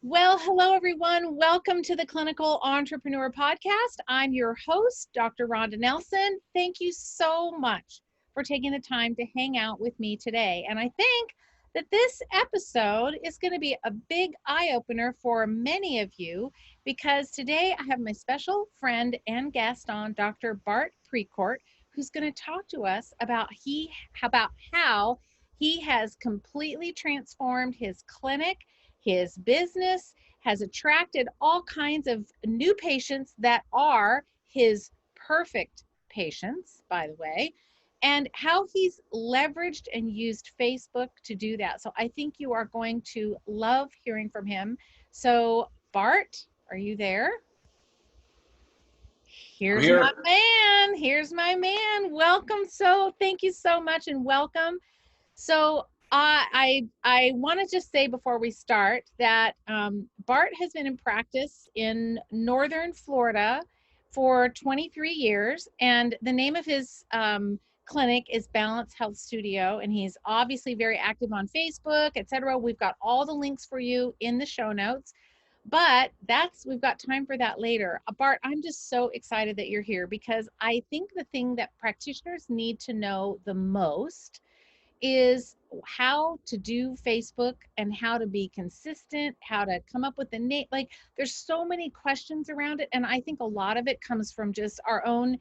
Well, hello, everyone. Welcome to the Clinical Entrepreneur Podcast. I'm your host, Dr. Rhonda Nelson. Thank you so much for taking the time to hang out with me today. And I think that this episode is going to be a big eye-opener for many of you because today I have my special friend and guest on, Dr. Bart Precourt, who's going to talk to us about how he has completely transformed his clinic. His business has attracted all kinds of new patients that are his perfect patients, by the way, and how he's leveraged and used Facebook to do that. So I think you are going to love hearing from him. So, Bart, are you there? I'm Here's my here. man. Here's my man. Welcome. So, thank you so much and welcome. So I want to just say before we start that Bart has been in practice in Northern Florida for 23 years, and the name of his clinic is Balance Health Studio, and he's obviously very active on Facebook, etc. We've got all the links for you in the show notes. But we've got time for that later. Bart, I'm just so excited that you're here because I think the thing that practitioners need to know the most is how to do Facebook and how to be consistent, how to come up with the name. Like, there's so many questions around it. And I think a lot of it comes from just our own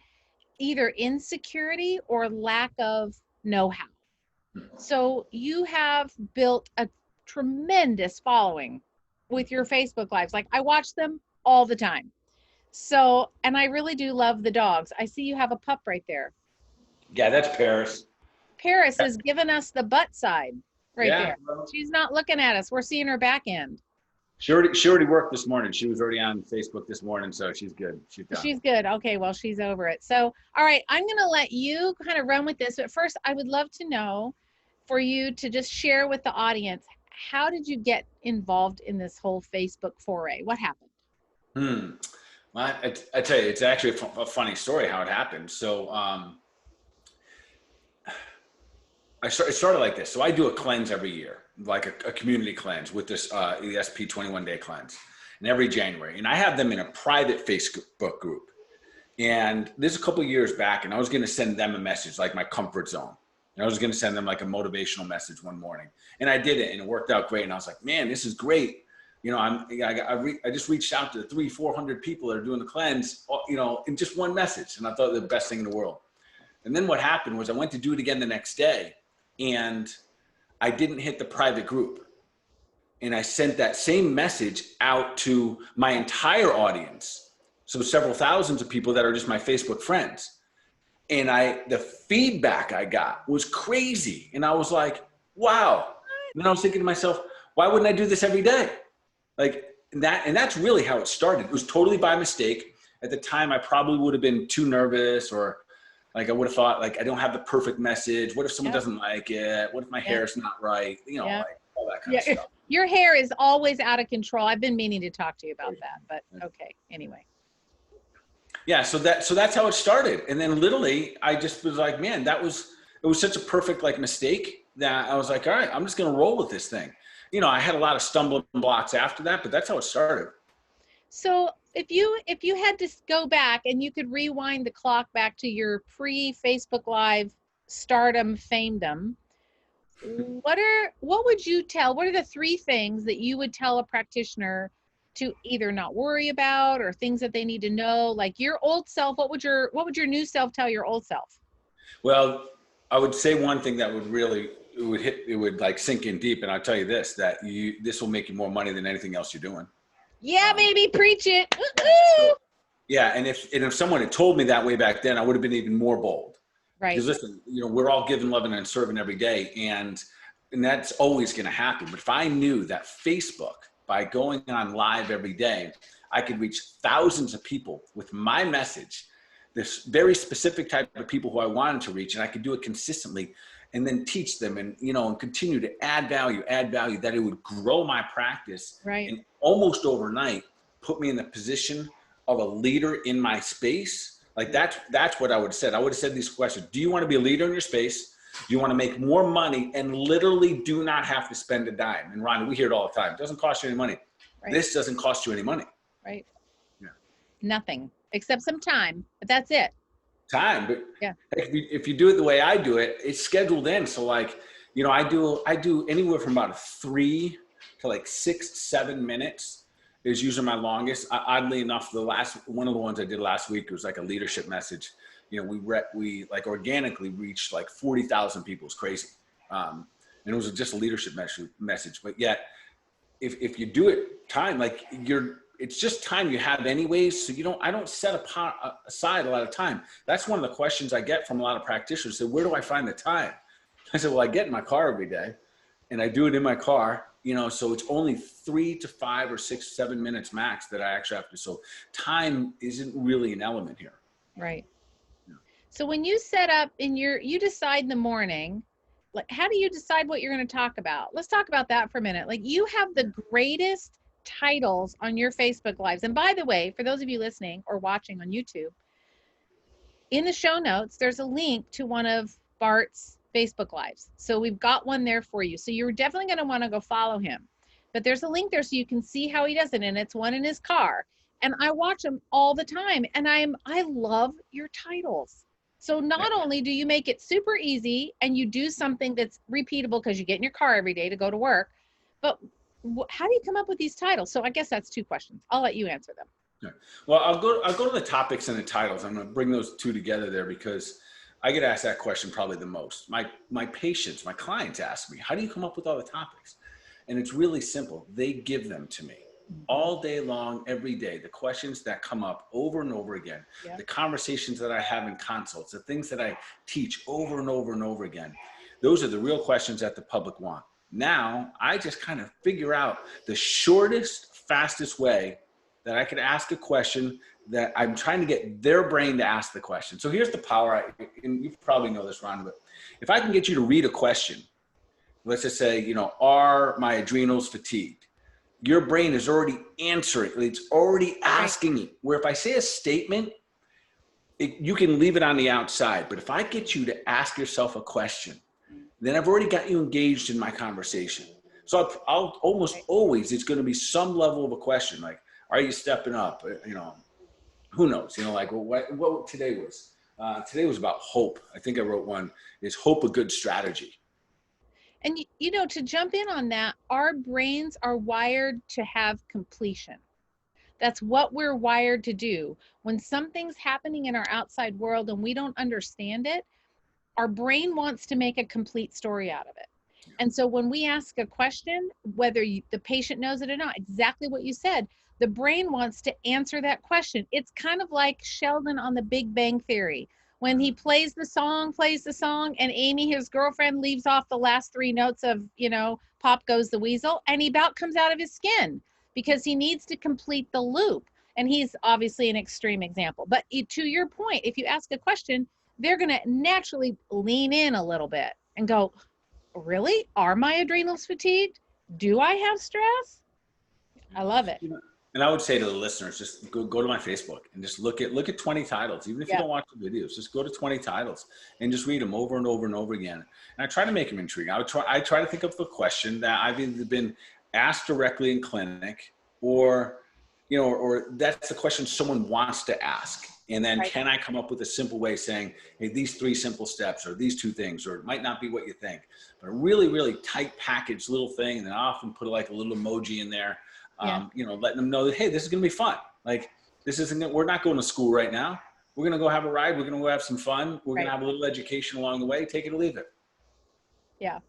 either insecurity or lack of know-how. So you have built a tremendous following with your Facebook lives. Like, I watch them all the time. So, and I really do love the dogs. I see you have a pup right there. Yeah, that's Paris. Paris is giving us the butt side right Yeah, there. well, She's not looking at us. We're seeing her back end. she already worked this morning. She was already on Facebook this morning, so she's good. She's done. She's good. Okay, well, she's over it. So, all right, I'm going to let you kind of run with this. But first, I would love to know for you to just share with the audience, how did you get involved in this whole Facebook foray? What happened? Hmm. Well, I tell you, it's actually a funny story how it happened. So, it started like this. So I do a cleanse every year, like a community cleanse with this the SP 21 day cleanse, and every January, and I have them in a private Facebook group. And this is a couple of years back, and I was going to send them a message, like my comfort zone. And I was going to send them like a motivational message one morning, and I did it, and it worked out great. And I was like, man, this is great. You know, I just reached out to 300-400 people that are doing the cleanse, you know, in just one message, and I thought it was the best thing in the world. And then what happened was I went to do it again the next day, and I didn't hit the private group. And I sent that same message out to my entire audience. So several thousands of people that are just my Facebook friends. And the feedback I got was crazy. And I was like, wow. And then I was thinking to myself, why wouldn't I do this every day? Like that, and that's really how it started. It was totally by mistake. At the time, I probably would have been too nervous, or like I would have thought, like, I don't have the perfect message. What if someone Yep. doesn't like it? What if my Yep. hair's not right? You know, Yep. like all that kind of Yeah. stuff. Your hair is always out of control. I've been meaning to talk to you about that, but okay. Anyway. Yeah, so that's how it started. And then literally I just was like, man, it was such a perfect like mistake that I was like, all right, I'm just gonna roll with this thing. You know, I had a lot of stumbling blocks after that, but that's how it started. So if you had to go back and you could rewind the clock back to your pre-Facebook Live stardom, famedom, what are the three things that you would tell a practitioner to either not worry about or things that they need to know? Like your old self, what would your new self tell your old self? Well, I would say one thing that it would like sink in deep, and I'll tell you this will make you more money than anything else you're doing. Yeah, baby, preach it. Yeah, and if someone had told me that way back then, I would have been even more bold. Right. Because listen, you know, we're all giving, loving, and serving every day, and that's always going to happen. But if I knew that Facebook, by going on live every day, I could reach thousands of people with my message, this very specific type of people who I wanted to reach, and I could do it consistently, and then teach them, and you know, and continue to add value, that it would grow my practice, Right. and almost overnight put me in the position of a leader in my space. Like that's what I would have said. I would have said these questions: do you want to be a leader in your space? You want to make more money and literally do not have to spend a dime. And Rhonda, we hear it all the time. It doesn't cost you any money. Right. This doesn't cost you any money. Right. Yeah. Nothing except some time, but that's it. Time, but yeah, if you do it the way I do it, it's scheduled in. So like, you know, I do anywhere from about 3 to like 6, 7 minutes is usually my longest. Oddly enough, one of the ones I did last week was like a leadership message. You know, we like organically reached like 40,000 people. It's crazy. And it was just a leadership message. But yet, if you do it time, like it's just time you have anyways. So I don't set aside a lot of time. That's one of the questions I get from a lot of practitioners. So where do I find the time? I said, well, I get in my car every day and I do it in my car, so it's only 3 to 5 or 6, 7 minutes max that I actually have to. So time isn't really an element here. Right. Yeah. So when you set up you decide in the morning, like, how do you decide what you're going to talk about? Let's talk about that for a minute. Like, you have the greatest titles on your Facebook Lives. And by the way, for those of you listening or watching on YouTube, in the show notes, there's a link to one of Bart's Facebook Lives. So we've got one there for you. So you're definitely going to want to go follow him. But there's a link there so you can see how he does it. And it's one in his car. And I watch him all the time. And I love your titles. So not only do you make it super easy and you do something that's repeatable because you get in your car every day to go to work, but how do you come up with these titles? So I guess that's 2 questions. I'll let you answer them. Okay. Well, I'll go to the topics and the titles. I'm going to bring those 2 together there because I get asked that question probably the most. My patients, my clients ask me, how do you come up with all the topics? And it's really simple. They give them to me all day long, every day. The questions that come up over and over again, the conversations that I have in consults, the things that I teach over and over and over again. Those are the real questions that the public want. Now, I just kind of figure out the shortest, fastest way that I could ask a question that I'm trying to get their brain to ask the question. So here's the power, and you probably know this, Ron, but if I can get you to read a question, let's just say, are my adrenals fatigued? Your brain is already answering. It's already asking you. Where if I say a statement, you can leave it on the outside. But if I get you to ask yourself a question, then I've already got you engaged in my conversation. So I'll almost always, it's going to be some level of a question. Like, are you stepping up? Who knows? Like what today was. Today was about hope. I think I wrote one, is hope a good strategy? And, to jump in on that, our brains are wired to have completion. That's what we're wired to do. When something's happening in our outside world and we don't understand it, our brain wants to make a complete story out of it. And so when we ask a question, whether the patient knows it or not, exactly what you said, the brain wants to answer that question. It's kind of like Sheldon on the Big Bang Theory. When he plays the song, and Amy, his girlfriend, leaves off the last 3 notes of, Pop Goes the Weasel, and he about comes out of his skin because he needs to complete the loop. And he's obviously an extreme example. But to your point, if you ask a question, they're going to naturally lean in a little bit and go, really? Are my adrenals fatigued? Do I have stress? I love it. And I would say to the listeners, just go to my Facebook and just look at 20 titles. Even if you don't watch the videos, just go to 20 titles and just read them over and over and over again. And I try to make them intriguing. I try to think of a question that I've either been asked directly in clinic or that's the question someone wants to ask. And then can I come up with a simple way saying, hey, these 3 simple steps or these 2 things, or it might not be what you think, but a really, really tight packaged little thing. And then I often put like a little emoji in there. Letting them know that, hey, this is going to be fun. Like we're not going to school right now. We're going to go have a ride. We're going to go have some fun. We're going to have a little education along the way. Take it or leave it. Yeah.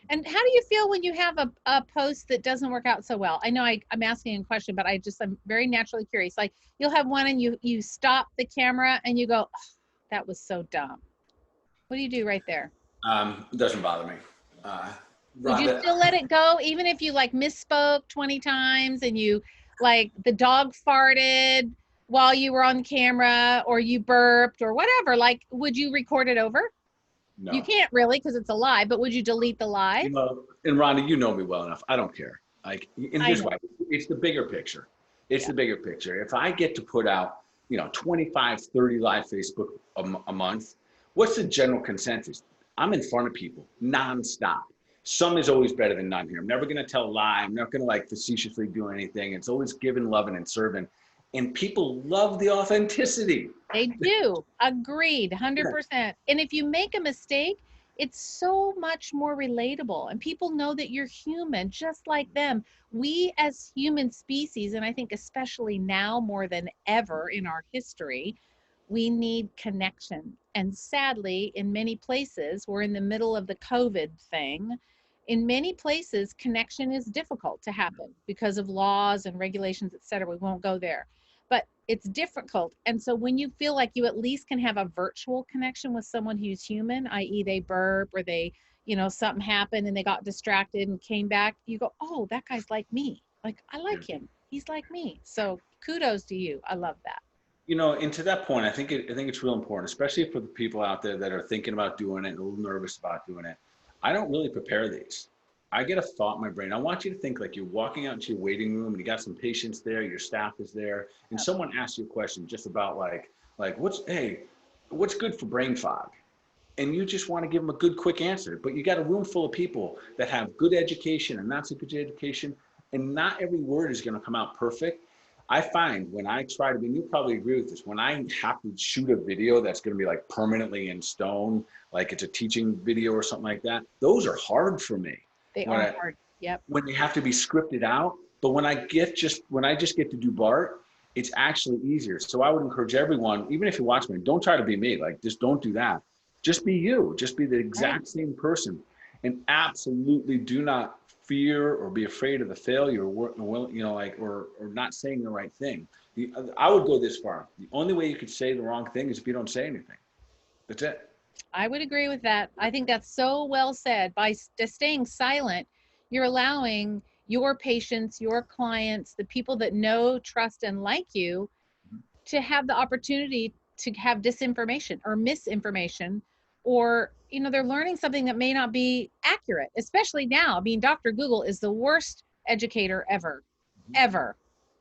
And how do you feel when you have a post that doesn't work out so well? I know I'm asking a question, but I'm very naturally curious. Like, you'll have one and you stop the camera and you go, oh, that was so dumb. What do you do right there? It doesn't bother me. Would you still let it go even if you misspoke 20 times and you the dog farted while you were on camera or you burped or whatever? Would you record it over? No. You can't really because it's a live, but would you delete the live? And Rhonda, you know me well enough. I don't care. And here's why. It's the bigger picture. It's the bigger picture. If I get to put out, 25, 30 live Facebook a month, what's the general consensus? I'm in front of people nonstop. Some is always better than none here. I'm never going to tell a lie. I'm not going to like facetiously do anything. It's always giving, loving, and serving. And people love the authenticity. They do. Agreed, 100%. And if you make a mistake, it's so much more relatable. And people know that you're human, just like them. We as human species, and I think especially now more than ever in our history, we need connection. And sadly, in many places, we're in the middle of the COVID thing. In many places, connection is difficult to happen because of laws and regulations, et cetera. We won't go there, but it's difficult. And so when you feel like you at least can have a virtual connection with someone who's human, i.e. they burp or they, something happened and they got distracted and came back, you go, oh, that guy's like me. Like, I like him. He's like me. So kudos to you. I love that. And to that point, I think it's real important, especially for the people out there that are thinking about doing it and a little nervous about doing it. I don't really prepare these. I get a thought in my brain. I want you to think like you're walking out into your waiting room and you got some patients there, your staff is there, and someone asks you a question just about like what's good for brain fog? And you just want to give them a good, quick answer. But you got a room full of people that have good education and not so good education, and not every word is going to come out perfect. I find when I try to, and you probably agree with this, when I have to shoot a video that's going to be like permanently in stone, like it's a teaching video or something like that, those are hard for me. They are hard. Yep. When they have to be scripted out, but when I just get to do Bart, it's actually easier. So I would encourage everyone, even if you watch me, don't try to be me. Like, just don't do that. Just be you. Just be the exact same person, and absolutely do not fear or be afraid of the failure, or not saying the right thing. I would go this far. The only way you could say the wrong thing is if you don't say anything. That's it. I would agree with that. I think that's so well said. By staying silent, you're allowing your patients, your clients, the people that know, trust, and like you to have the opportunity to have disinformation or misinformation, or they're learning something that may not be accurate, especially now. I mean, Dr. Google is the worst educator ever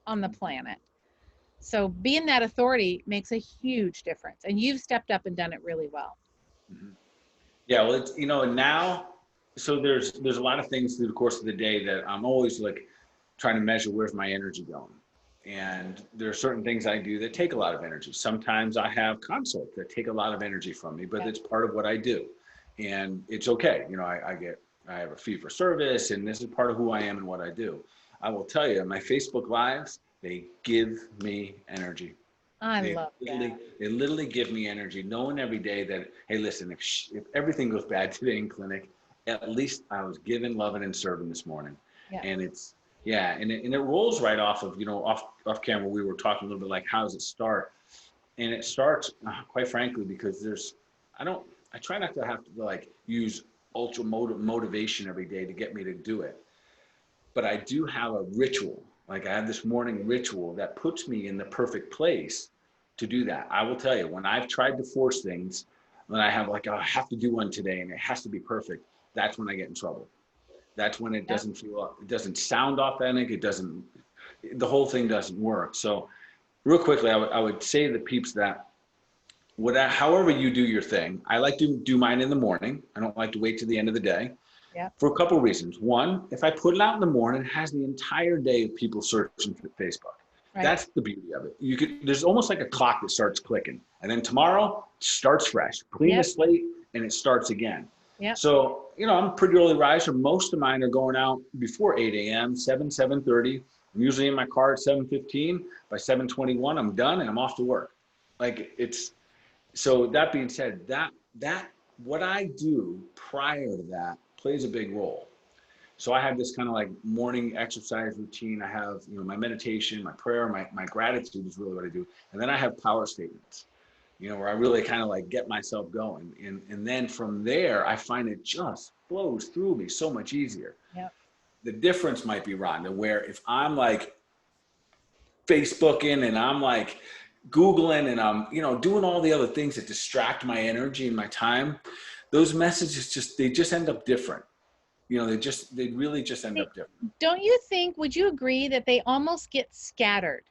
on the planet. So being that authority makes a huge difference, and you've stepped up and done it really well. Yeah, well, it's, now, so there's a lot of things through the course of the day that I'm always like trying to measure where's my energy going. And there are certain things I do that take a lot of energy. Sometimes I have consults that take a lot of energy from me, but it's part of what I do. And it's okay. I have a fee for service, and this is part of who I am and what I do. I will tell you, my Facebook Lives, they give me energy. I love that. They literally give me energy, knowing every day that, hey, listen, if everything goes bad today in clinic, at least I was giving, loving, and serving this morning. Yeah. And it's, and it rolls right off of, off camera, we were talking a little bit like, how does it start? And it starts, quite frankly, because I try not to have to like use ultra motivation every day to get me to do it. But I do have a ritual. Like, I have this morning ritual that puts me in the perfect place to do that. I will tell you, when I've tried to force things, when I have like, oh, I have to do one today and it has to be perfect, that's when I get in trouble. That's when it doesn't it doesn't sound authentic. The whole thing doesn't work. So real quickly, I would say to the peeps that however you do your thing, I like to do mine in the morning. I don't like to wait till the end of the day. Yeah. For a couple of reasons. One, if I put it out in the morning, it has the entire day of people searching for Facebook. Right. That's the beauty of it. There's almost like a clock that starts clicking, and then tomorrow starts fresh, clean the slate, and it starts again. Yeah. So, I'm a pretty early riser. Most of mine are going out before 8 a.m., 7:30. I'm usually in my car at 7:15. By 7:21, I'm done and I'm off to work. So that being said, that what I do prior to that plays a big role. So I have this kind of like morning exercise routine. I have, my meditation, my prayer, my gratitude is really what I do. And then I have power statements, where I really kind of like get myself going. And then from there, I find it just flows through me so much easier. Yep. The difference might be, Rhonda, where if I'm like Facebooking and I'm like Googling and I'm, doing all the other things that distract my energy and my time, those messages they just end up different. They really just end up different. Don't you think, would you agree that they almost get scattered?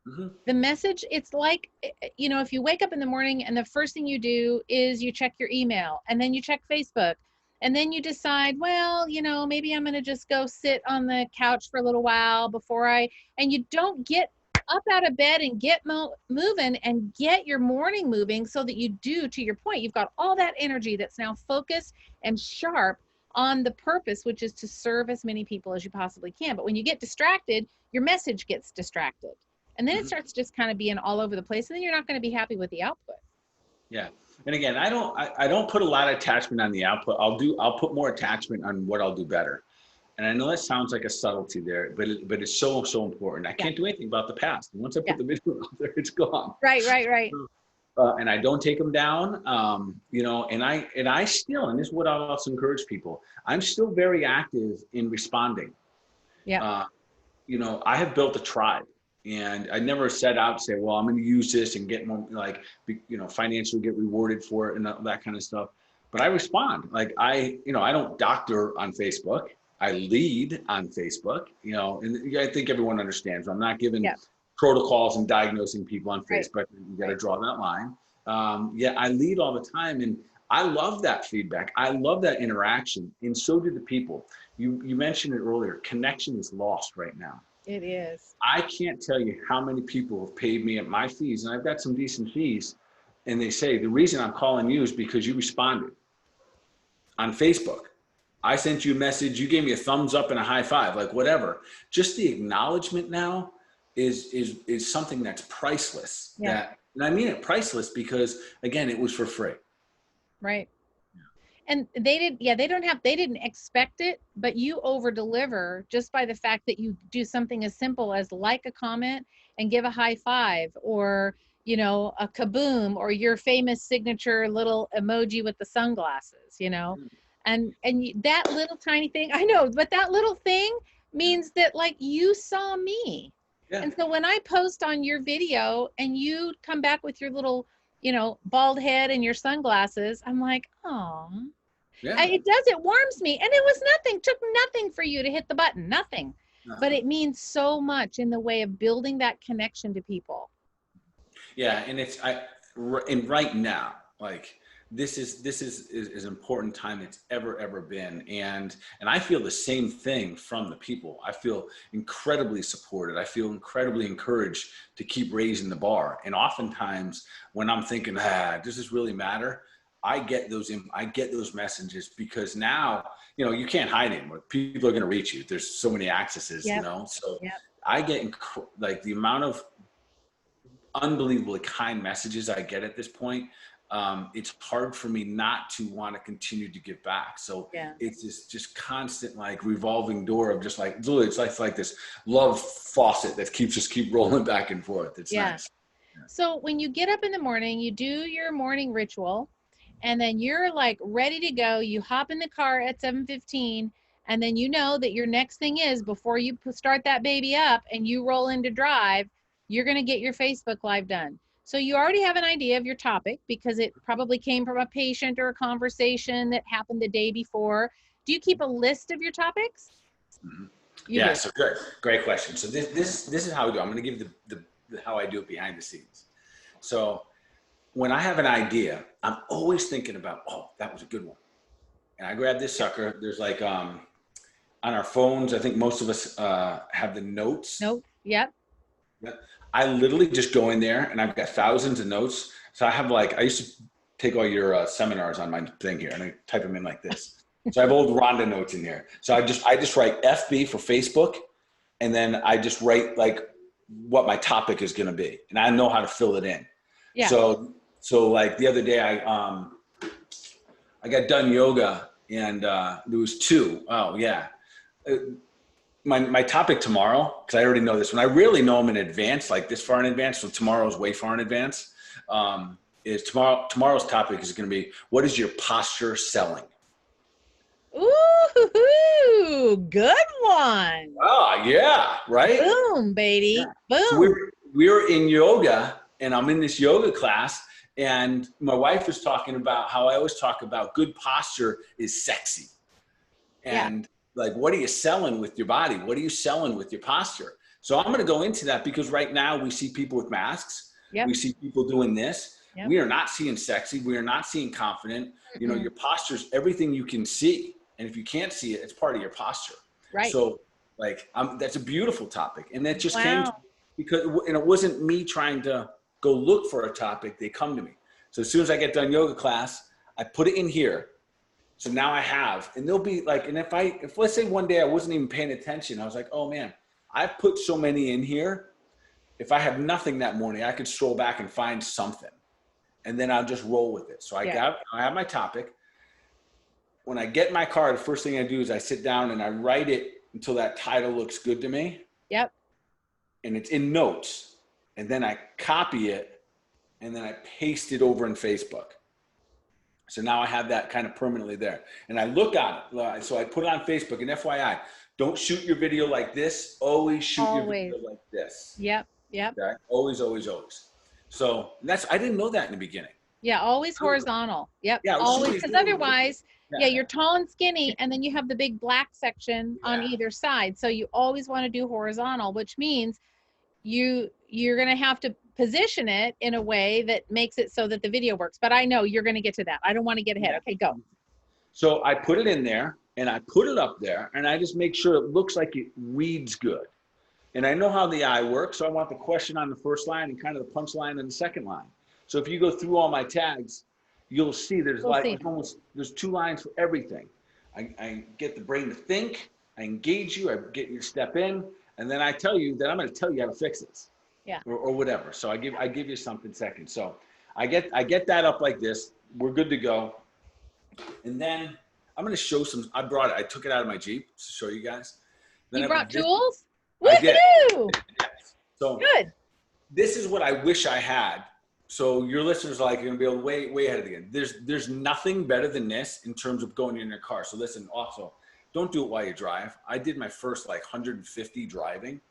Mm-hmm. The message, it's like, you know, if you wake up in the morning and the first thing you do is you check your email and then you check Facebook and then you decide, well, you know, maybe I'm going to just go sit on the couch for a little while and you don't get up out of bed and get moving and get your morning moving so that you do, to your point, you've got all that energy that's now focused and sharp on the purpose, which is to serve as many people as you possibly can. But when you get distracted, your message gets distracted. And then it starts just kind of being all over the place. And then you're not going to be happy with the output. Yeah. And again, I don't put a lot of attachment on the output. I'll put more attachment on what I'll do better. And I know that sounds like a subtlety there, but it's so, so important. I can't do anything about the past. And once I put the video out there, it's gone. Right. And I don't take them down, you know, and I still, and this is what I'll also encourage people, I'm still very active in responding. Yeah. You know, I have built a tribe. And I never set out to say, well, I'm going to use this and get more, like, you know, financially get rewarded for it and that kind of stuff. But I respond. Like I don't doctor on Facebook. I lead on Facebook, you know, and I think everyone understands. I'm not giving protocols and diagnosing people on Facebook. You got to draw that line. I lead all the time. And I love that feedback. I love that interaction. And so do the people. You mentioned it earlier. Connection is lost right now. It is. I can't tell you how many people have paid me at my fees, and I've got some decent fees, and they say, the reason I'm calling you is because you responded on Facebook. I sent you a message, you gave me a thumbs up and a high five, like whatever. Just the acknowledgement now is something that's priceless. Yeah. And I mean it priceless because, again, it was for free. Right. And they didn't expect it, but you over deliver just by the fact that you do something as simple as like a comment and give a high five, or, you know, a kaboom, or your famous signature little emoji with the sunglasses, you know, and that little tiny thing, I know, but that little thing means that, like, you saw me. Yeah. And so when I post on your video and you come back with your little, you know, bald head and your sunglasses, I'm like, oh. Yeah. It warms me. And it was nothing, took nothing for you to hit the button, nothing. But it means so much in the way of building that connection to people. Yeah. And right now, like, this is as important time it's ever been. And I feel the same thing from the people. I feel incredibly supported. I feel incredibly encouraged to keep raising the bar. And oftentimes when I'm thinking, does this really matter? I get those messages, because now, you know, you can't hide anymore. People are going to reach you. There's so many accesses, you know, so I get like the amount of unbelievably kind messages I get at this point. It's hard for me not to want to continue to give back. So it's just constant, like, revolving door of just like, literally, it's like this love faucet that keep rolling back and forth. It's nice. Yeah. So when you get up in the morning, you do your morning ritual, and then you're like ready to go. You hop in the car at 7:15, and then you know that your next thing is, before you start that baby up and you roll into drive, you're going to get your Facebook Live done. So you already have an idea of your topic, because it probably came from a patient or a conversation that happened the day before. Do you keep a list of your topics? Mm-hmm. Yeah, so good. Great question. So this is how we do. I'm going to give the how I do it behind the scenes. So when I have an idea, I'm always thinking about, oh, that was a good one. And I grab this sucker. There's like, on our phones, I think most of us have the notes. Nope. Yep. I literally just go in there, and I've got thousands of notes. So I have, like, I used to take all your seminars on my thing here, and I type them in like this. So I have old Rhonda notes in here. So I just write FB for Facebook, and then I just write, like, what my topic is going to be, and I know how to fill it in. Yeah. So like the other day, I got done yoga, and there was two. Oh yeah. My topic tomorrow, because I already know this one. I rarely know them in advance, like this far in advance. So tomorrow's way far in advance. Is tomorrow's topic is going to be, what is your posture selling? Ooh, good one. Oh yeah, right. Boom, baby. Yeah. Boom. So we're in yoga, and I'm in this yoga class, and my wife was talking about how I always talk about good posture is sexy, and like, what are you selling with your body? What are you selling with your posture? So I'm going to go into that because right now we see people with masks. Yep. We see people doing this. Yep. We are not seeing sexy. We are not seeing confident. You know, your posture's everything you can see. And if you can't see it, it's part of your posture. Right. So like, that's a beautiful topic. And that just came to Wow. because, and it wasn't me trying to go look for a topic. They come to me. So as soon as I get done yoga class, I put it in here. So now I have, and they'll be like, and if let's say one day I wasn't even paying attention, I was like, oh man, I've put so many in here. If I have nothing that morning, I could stroll back and find something, and then I'll just roll with it. So I have my topic. When I get in my car, the first thing I do is I sit down and I write it until that title looks good to me. Yep. And it's in notes, and then I copy it, and then I paste it over in Facebook. So now I have that kind of permanently there, and I look at it. So I put it on Facebook. And FYI, don't shoot your video like this. Always shoot your video like this. Yep. Yep. Okay? Always, always, always. So I didn't know that in the beginning. Yeah. Always horizontal. Yep. Yeah. Always. Because otherwise, you're tall and skinny, and then you have the big black section on either side. So you always want to do horizontal, which means you're going to have to position it in a way that makes it so that the video works. But I know you're going to get to that. I don't want to get ahead. Okay, go. So I put it in there, and I put it up there, and I just make sure it looks like it reads good. And I know how the eye works, so I want the question on the first line and kind of the punchline on the second line. So if you go through all my tags, you'll see there's there's 2 lines for everything. I get the brain to think, I engage you, I get you to step in, and then I tell you that I'm going to tell you how to fix this. Yeah. Or whatever. So I give you something second. So I get that up like this. We're good to go. And then I'm going to show some. I took it out of my Jeep to show you guys. Then You brought tools? I did. Woohoo! So Good. This is what I wish I had. So your listeners are going to be able to way ahead of the game. There's nothing better than this in terms of going in your car. So listen, also, don't do it while you drive. I did my first 150 driving.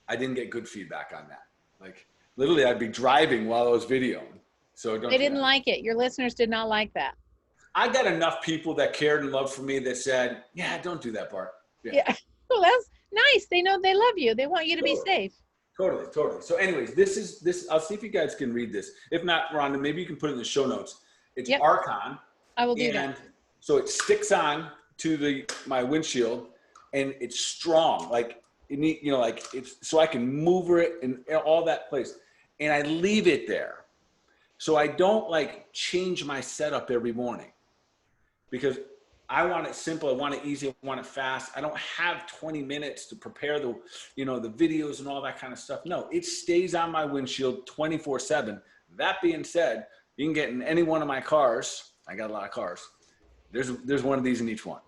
I didn't get good feedback on that. Literally, I'd be driving while I was videoing. So they didn't like it. Your listeners did not like that. I got enough people that cared and loved for me that said, "Yeah, don't do that, Bart." Yeah. Well, that's nice. They know they love you. They want you to be safe. Totally. So anyways, this. I'll see if you guys can read this. If not, Rhonda, maybe you can put it in the show notes. It's Archon. I will do that. So it sticks on to my windshield, and it's strong. It's so I can move it and all that place, and I leave it there. So I don't change my setup every morning because I want it simple. I want it easy. I want it fast. I don't have 20 minutes to prepare the videos and all that kind of stuff. No, it stays on my windshield 24/7. That being said, you can get in any one of my cars. I got a lot of cars. There's one of these in each one.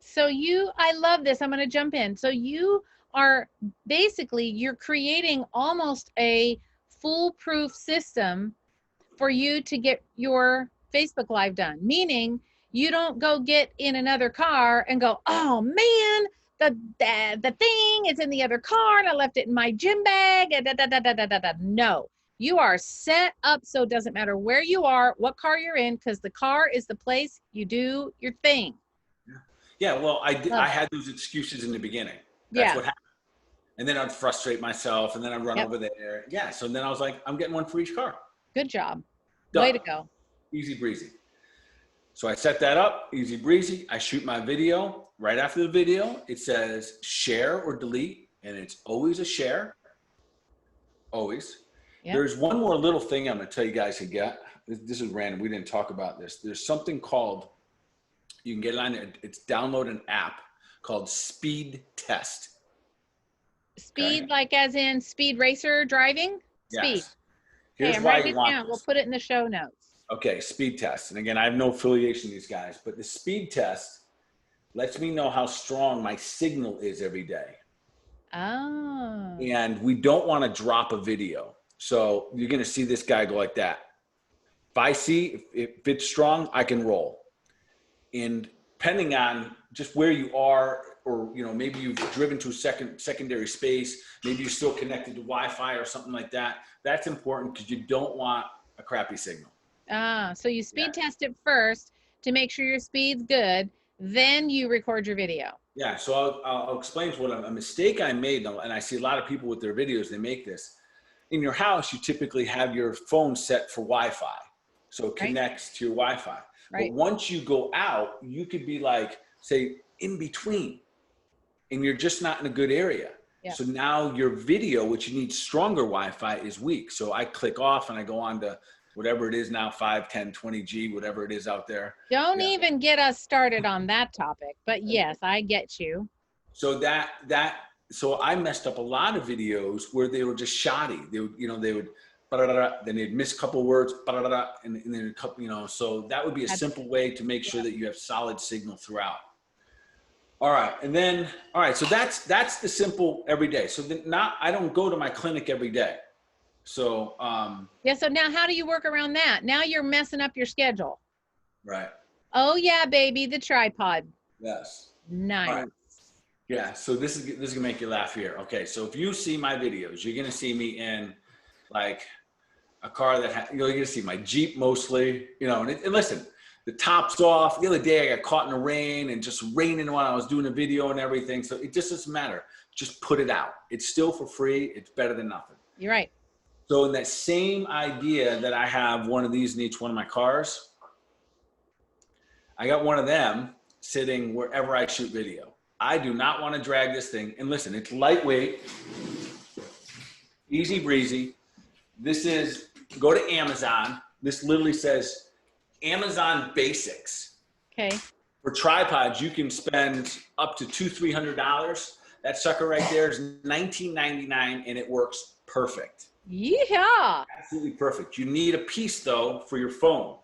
So I love this. I'm going to jump in. So you are you're creating almost a foolproof system for you to get your Facebook Live done. Meaning you don't go get in another car and go, oh man, the thing is in the other car and I left it in my gym bag. No, you are set up so it doesn't matter where you are, what car you're in, because the car is the place you do your thing. Yeah, well, I had those excuses in the beginning. That's what happened. And then I'd frustrate myself, and then I'd run over there. Yeah, so then I was like, I'm getting one for each car. Good job. Done. Way to go. Easy breezy. So I set that up, easy breezy. I shoot my video. Right after the video, it says share or delete, and it's always a share. Always. Yep. There's one more little thing I'm going to tell you guys to get. This is random. We didn't talk about this. There's something called, you can get it on it. It's download an app called Speed Test. Speed, like as in speed racer driving? Speed. Yes. Here's I'm why writing you it want down. this. We'll put it in the show notes. Okay, speed test. And again, I have no affiliation with these guys, but the speed test lets me know how strong my signal is every day. Oh. And we don't want to drop a video. So you're going to see this guy go like that. If I see if it's strong, I can roll. And depending on just where you are, or maybe you've driven to a secondary space, maybe you're still connected to Wi-Fi or something like that. That's important because you don't want a crappy signal. So you speed test it first to make sure your speed's good, then you record your video. Yeah, so I'll explain what a mistake I made, and I see a lot of people with their videos, they make this. In your house, you typically have your phone set for Wi-Fi, so it Right. connects to your Wi-Fi. But Right. once you go out, you could be like, say, in between, and you're just not in a good area. Yeah. So now your video, which you need stronger Wi-Fi, is weak. So I click off and I go on to whatever it is now, 5, 10, 20G, whatever it is out there. Don't Yeah. even get us started on that topic. But yes, I get you. So so I messed up a lot of videos where they were just shoddy. They would, then they'd miss a couple words, and then a couple, so that would be a simple way to make sure that you have solid signal throughout. All right. So that's the simple every day. So then I don't go to my clinic every day. So, yeah. So now how do you work around that? Now you're messing up your schedule. right. Oh yeah, baby, the tripod. Yes. Nice. All right. Yeah. So this is gonna make you laugh here. Okay. So if you see my videos, you're gonna see me in like a car that you're gonna see my Jeep mostly, and listen, the top's off. The other day I got caught in the rain and just raining while I was doing a video and everything. So it just doesn't matter. Just put it out. It's still for free. It's better than nothing. You're right. So in that same idea that I have one of these in each one of my cars, I got one of them sitting wherever I shoot video. I do not want to drag this thing. And listen, it's lightweight, easy breezy. Go to Amazon. This literally says Amazon Basics. Okay. For tripods, you can spend up to $200-300. That sucker right there is $19.99 and it works perfect. Yeah. Absolutely perfect. You need a piece though for your phone.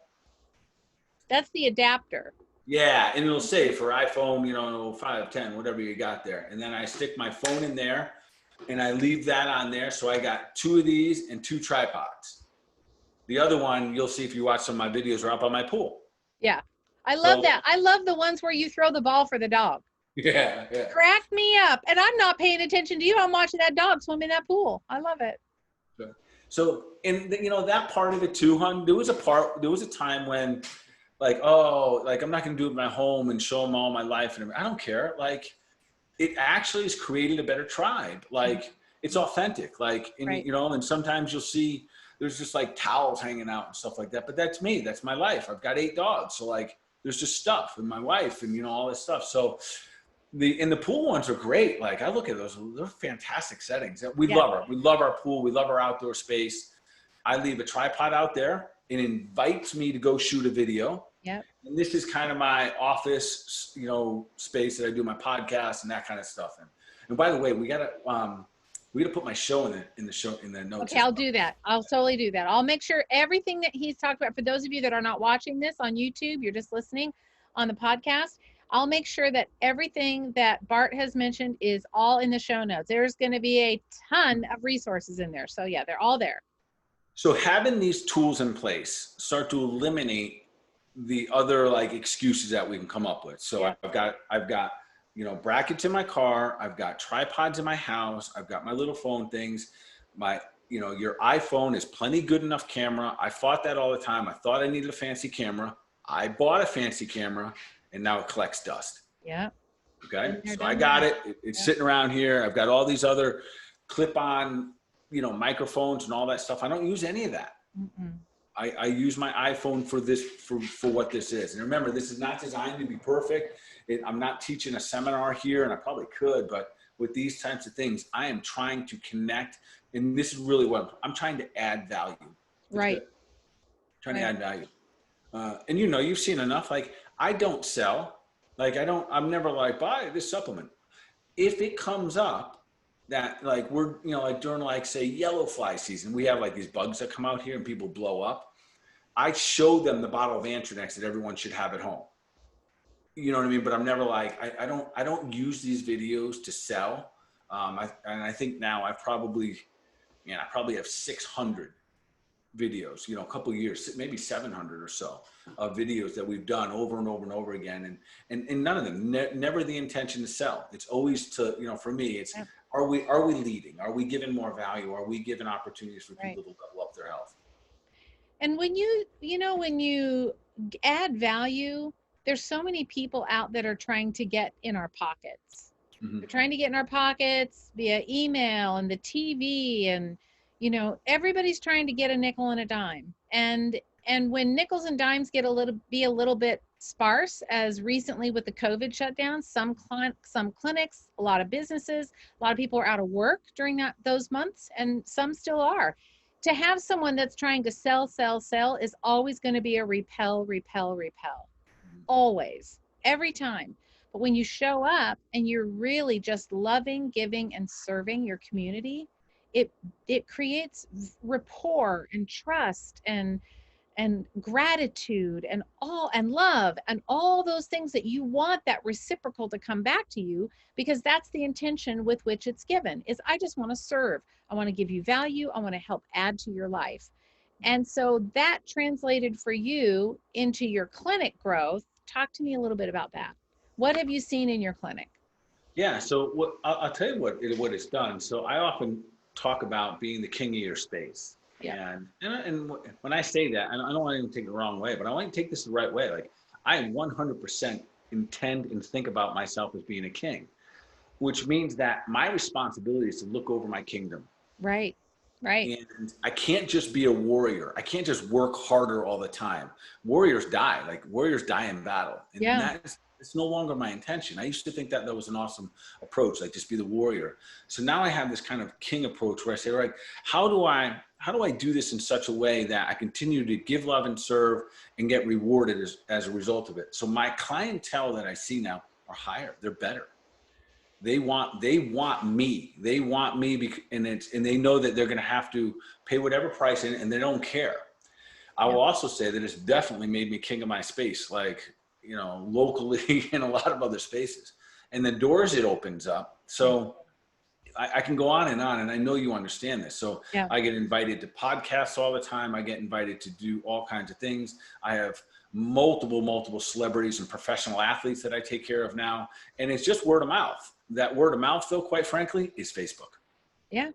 That's the adapter. Yeah, and it'll say for iPhone, 5, 10, whatever you got there. And then I stick my phone in there and I leave that on there. So I got 2 of these and 2 tripods. The other one, you'll see if you watch some of my videos, are up on my pool. Yeah. I love that. I love the ones where you throw the ball for the dog. Yeah. Crack me up. And I'm not paying attention to you. I'm watching that dog swim in that pool. I love it. So, and that part of it too, hon, there was a time when I'm not going to do it in my home and show them all my life. And I don't care. Like, it actually has created a better tribe. Like, it's authentic. Like, Right. And sometimes you'll see there's just like towels hanging out and stuff like that. But that's me. That's my life. I've got 8 dogs. So like, there's just stuff and my wife and, all this stuff. So the pool ones are great. Like, I look at those, they're fantastic settings. We love her. We love our pool. We love our outdoor space. I leave a tripod out there. It invites me to go shoot a video. Yep. And this is kind of my office, space that I do my podcast and that kind of stuff in. And by the way, we gotta put my show in the notes. Okay, I'll do that. I'll totally do that. I'll make sure everything that he's talked about, for those of you that are not watching this on YouTube, you're just listening on the podcast, I'll make sure that everything that Bart has mentioned is all in the show notes. There's going to be a ton of resources in there. So yeah, they're all there. So having these tools in place start to eliminate the other excuses that we can come up with. So yeah. I've got brackets in my car. I've got tripods in my house. I've got my little phone things. Your iPhone is plenty good enough camera. I fought that all the time. I thought I needed a fancy camera. I bought a fancy camera and now it collects dust. Yeah. Okay. So I got it. It's sitting around here. I've got all these other clip-on, microphones and all that stuff. I don't use any of that. I use my iPhone for this, for what this is. And remember, this is not designed to be perfect. I'm not teaching a seminar here, and I probably could, but with these types of things, I am trying to connect. And this is really what I'm trying to add value. Right. Trying to add value. And you've seen enough. I don't sell. I'm never buy this supplement. If it comes up that we're, during say yellow fly season, we have these bugs that come out here and people blow up. I show them the bottle of Antranex that everyone should have at home. You know what I mean? But I'm never I don't use these videos to sell. I think now I probably have 600 videos, a couple of years, maybe 700 or so of videos that we've done over and over and over again. And none of them, never the intention to sell. It's always to, for me, it's, are we leading? Are we giving more value? Are we giving opportunities for people to level up their health? And when you add value, there's so many people out that are trying to get in our pockets. Mm-hmm. They're trying to get in our pockets via email and the TV, and everybody's trying to get a nickel and a dime. And when nickels and dimes get a little bit sparse, as recently with the COVID shutdown, some clinics, a lot of businesses, a lot of people are out of work during those months, and some still are. To have someone that's trying to sell is always going to be a repel, always, every time. But when you show up and you're really just loving, giving, and serving your community, it creates rapport and trust and gratitude and love and all those things that you want that reciprocal to come back to you, because that's the intention with which it's given. Is I just want to serve. I want to give you value. I want to help add to your life. And so that translated for you into your clinic growth. Talk to me a little bit about that. What have you seen in your clinic? Yeah, so I'll tell you what it's done. So I often talk about being the king of your space. Yeah. And when I say that, I don't want anyone to take it the wrong way, but I want to take this the right way. Like, I 100% intend and think about myself as being a king, which means that my responsibility is to look over my kingdom. Right. And I can't just be a warrior. I can't just work harder all the time. Warriors die. Like, warriors die in battle. And it's no longer my intention. I used to think that was an awesome approach, like just be the warrior. So now I have this kind of king approach where I say, all right, how do I do this in such a way that I continue to give love and serve and get rewarded as a result of it? So my clientele that I see now are higher. They're better. They want me. They want me, and they know that they're going to have to pay whatever price, and they don't care. I will also say that it's definitely made me king of my space, like, locally and a lot of other spaces, and the doors it opens up. So I can go on, and I know you understand this. So I get invited to podcasts all the time. I get invited to do all kinds of things. I have multiple celebrities and professional athletes that I take care of now. And it's just word of mouth. That word of mouth, Phil, quite frankly, is Facebook. Yeah.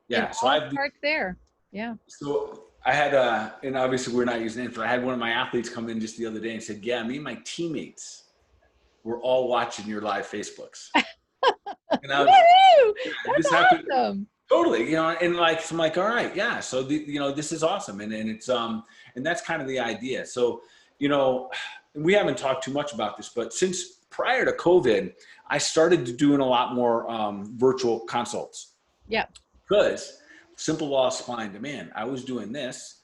Yeah. So I've parts there. Yeah. So I had and obviously we're not using it, but I had one of my athletes come in just the other day and said, yeah, me and my teammates were all watching your live Facebooks. And I was, That's awesome. Totally, and like, so I'm like, all right, yeah. So this is awesome, and it's and that's kind of the idea. So, we haven't talked too much about this, but since prior to COVID, I started doing a lot more virtual consults. Yeah. Because simple law of supply and demand. I was doing this,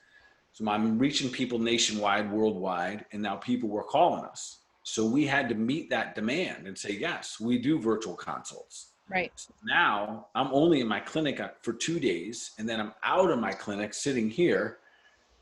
so I'm reaching people nationwide, worldwide, and now people were calling us. So we had to meet that demand and say, yes, we do virtual consults. Right. So now I'm only in my clinic for 2 days, and then I'm out of my clinic sitting here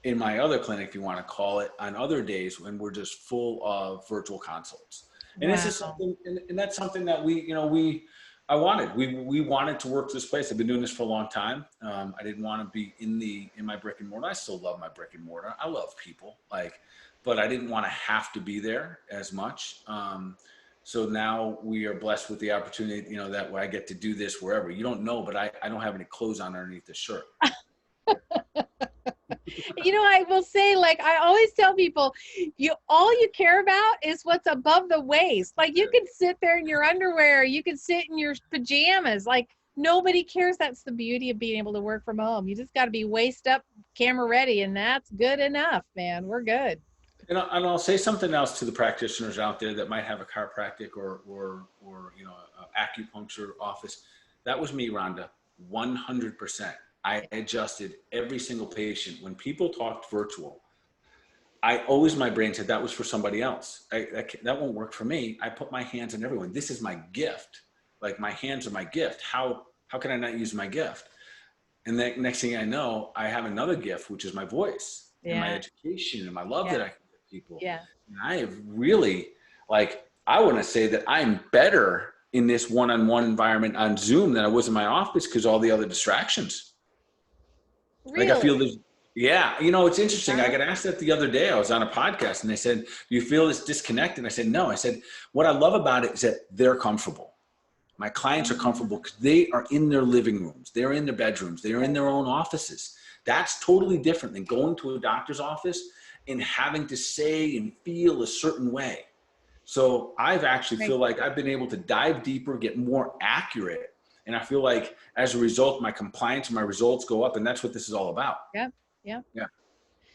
in my other clinic, if you want to call it, on other days when we're just full of virtual consults. And this is something, and that's something that I wanted. We wanted to work this place. I've been doing this for a long time. I didn't want to be in my brick and mortar. I still love my brick and mortar. I love people, but I didn't want to have to be there as much. So now we are blessed with the opportunity, that I get to do this wherever. You don't know, but I don't have any clothes on underneath the shirt. I will say, I always tell people, all you care about is what's above the waist. You can sit there in your underwear, you can sit in your pajamas, nobody cares. That's the beauty of being able to work from home. You just got to be waist up, camera ready, and that's good enough, man. We're good. And I'll say something else to the practitioners out there that might have a chiropractic or acupuncture office. That was me, Rhonda, 100%. I adjusted every single patient. When people talked virtual, my brain said that was for somebody else. That won't work for me. I put my hands on everyone. This is my gift. My hands are my gift. How can I not use my gift? And then next thing I know, I have another gift, which is my voice and my education and my love that I can give people. Yeah. And I have really, I want to say that I'm better in this one-on-one environment on Zoom than I was in my office because all the other distractions. Really? I feel this. Yeah. It's interesting. I got asked that the other day. I was on a podcast and they said, do you feel this disconnected? I said, no. I said, what I love about it is that they're comfortable. My clients are comfortable because they are in their living rooms. They're in their bedrooms. They're in their own offices. That's totally different than going to a doctor's office and having to say and feel a certain way. So I've actually Right. feel like I've been able to dive deeper, get more accurate. And I feel like as a result, my compliance and my results go up. And that's what this is all about. Yep. Yep. Yeah.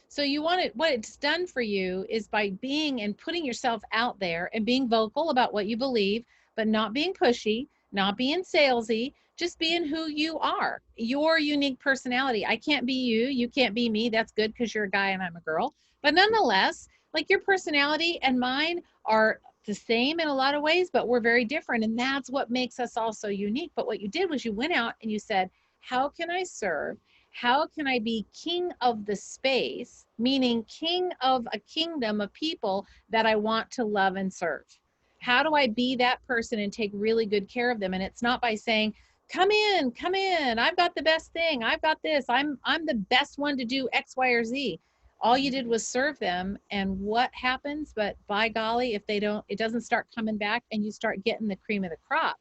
So you want it, what it's done for you is by being and putting yourself out there and being vocal about what you believe, but not being pushy, not being salesy, just being who you are, your unique personality. I can't be you. You can't be me. That's good because you're a guy and I'm a girl. But nonetheless, like your personality and mine are the same in a lot of ways, but we're very different. And that's what makes us all so unique. But what you did was you went out and you said, how can I serve? How can I be king of the space, meaning king of a kingdom of people that I want to love and serve? How do I be that person and take really good care of them? And it's not by saying, come in, I've got the best thing, I've got this, I'm the best one to do X, Y, or Z. All you did was serve them, and what happens? But by golly, if they don't, it doesn't start coming back, and you start getting the cream of the crop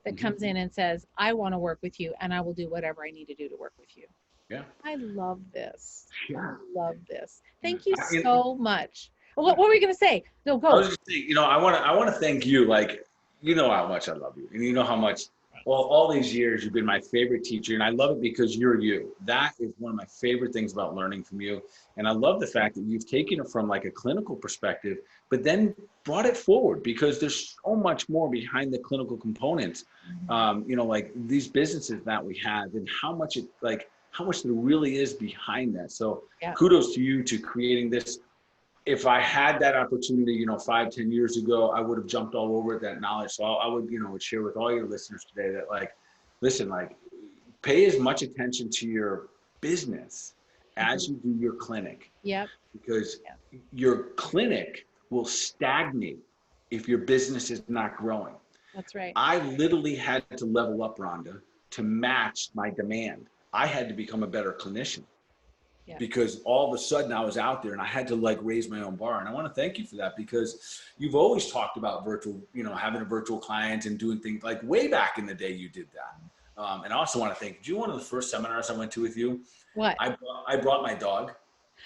that comes in and says, I want to work with you and I will do whatever I need to do to work with you. Yeah. I love this. I Yeah. love this. Thank you I, so much. What were you going to say? No, I go. was just saying, I want to thank you. Like, you know how much I love you, and you know how much. Well, all these years you've been my favorite teacher, and I love it because you're you. That is one of my favorite things about learning from you, and I love the fact that you've taken it from like a clinical perspective, but then brought it forward because there's so much more behind the clinical components. Like these businesses that we have, and how much there really is behind that. So, Yeah. kudos to you to creating this. If I had that opportunity, 5-10 years ago, I would have jumped all over that knowledge. So I would, would share with all your listeners today that listen, pay as much attention to your business as you do your clinic. Yep. Because Yep. your clinic will stagnate if your business is not growing. That's right. I literally had to level up, Rhonda, to match my demand. I had to become a better clinician. Yeah. Because all of a sudden I was out there and I had to raise my own bar. And I want to thank you for that because you've always talked about virtual, having a virtual client and doing things like way back in the day you did that. And I also want to thank you. One of the first seminars I went to with you. What? I brought my dog.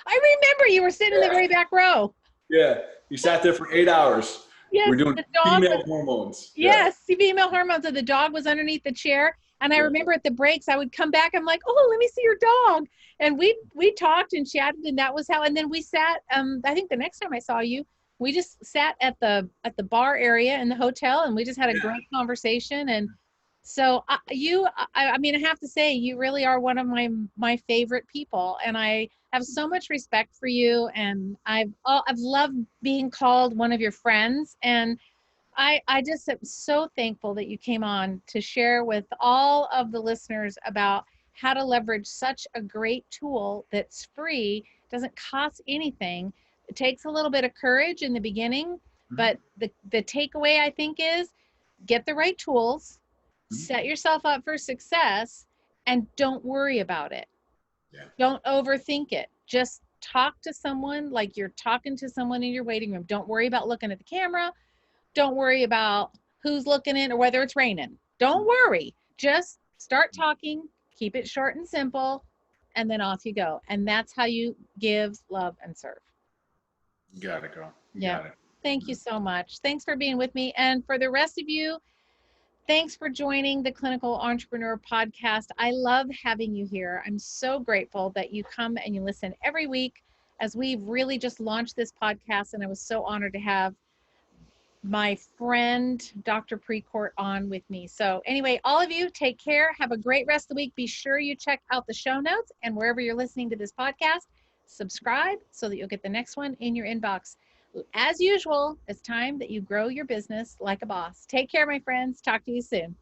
I remember you were sitting in the very back row. Yeah. You sat there for 8 hours. Yes. We're doing The dog female was, hormones. yes, female hormones. And the dog was underneath the chair. And I remember at the breaks, I would come back. I'm like, oh, let me see your dog. And we talked and chatted, and that was how. And then we sat. I think the next time I saw you, we just sat at the bar area in the hotel, and we just had a great conversation. And so I mean, I have to say, you really are one of my favorite people, and I have so much respect for you. And I've loved being called one of your friends, and I just am so thankful that you came on to share with all of the listeners about how to leverage such a great tool that's free, doesn't cost anything. It takes a little bit of courage in the beginning, but the takeaway I think is get the right tools, set yourself up for success, and don't worry about it. Yeah. Don't overthink it. Just talk to someone like you're talking to someone in your waiting room. Don't worry about looking at the camera. Don't worry about who's looking in or whether it's raining. Don't worry. Just start talking, keep it short and simple, and then off you go. And that's how you give, love, and serve. You got it, girl. Yeah. Got it. Thank you so much. Thanks for being with me. And for the rest of you, thanks for joining the Clinical Entrepreneur Podcast. I love having you here. I'm so grateful that you come and you listen every week as we've really just launched this podcast. And I was so honored to have my friend, Dr. Precourt, on with me. So anyway, all of you take care. Have a great rest of the week. Be sure you check out the show notes, and wherever you're listening to this podcast, subscribe so that you'll get the next one in your inbox. As usual, it's time that you grow your business like a boss. Take care, my friends. Talk to you soon.